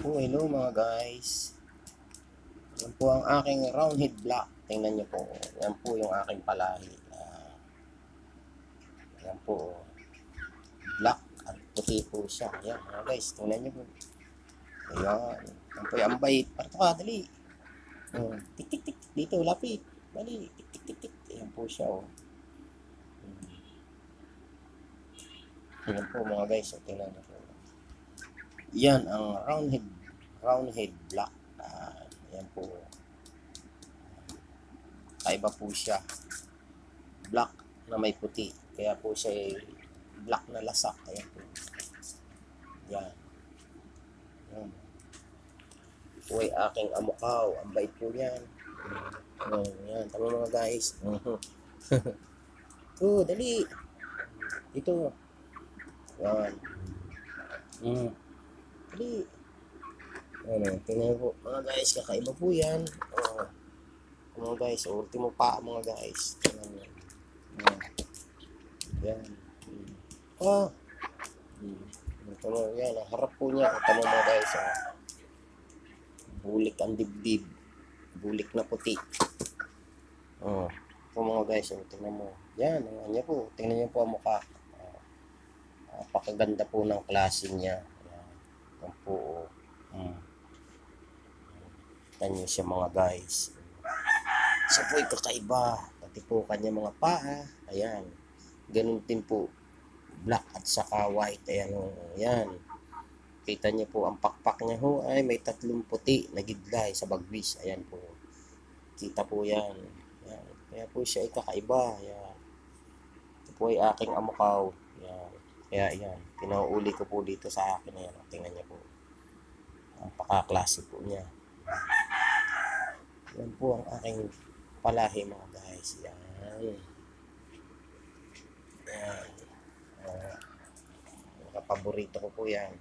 po, hello mga guys. Yan po ang aking roundhead black. Tingnan nyo po. Yan po yung aking palahi. Yan po. Black at puti po siya. Yan mga guys. Tingnan nyo po. Ayan. Yan po yung bait. Parto ka, dali. Tik tik tik. Dito, lapit. Dali. Tik tik tik tik. Yan po siya. Yan po mga guys. Tingnan nyo po. Yan ang roundhead black. Yan po. Kaiba po siya. Black na may puti. Kaya po siya black na lasak. Ayan po. Yan. Yan. Po ay aking amukaw. Ang bait po yan. Yan. Tama mga guys. Ito, dali. Ito. Yan. Dali. Tingnan po. Mga guys, kakaiba po yan. Mga guys, ultimo pa mga guys. Yan. Yan, ang harap po niya. Tama mga guys. Bulik ang dibdib. Bulik na puti. Ito mga guys, tingnan mo. Yan, ang niya po. Tingnan niyo po ang mukha. Napakaganda po ng klase niya. Yan po. Tingnan niyo siya mga guys. Siya po ay kakaiba. Pati po kanya mga paa. Ayan. Ganun din po. Black at saka white. Ayan o. Ayan. Kita niyo po ang pakpak niya ho ay may tatlong puti na gidlay sa bagbis. Ayan po. Kita po yan. Ayan. Kaya po siya ay kakaiba. Ayan. Ito po ay aking amukaw. Ayan. Kaya ayan. Pinauuli ko po dito sa akin. Ayan. Tingnan niyo po. Ang pakaklase po niya. Yan po ang aking palahi mga guys. Yan. Yan. Paborito ko po yan.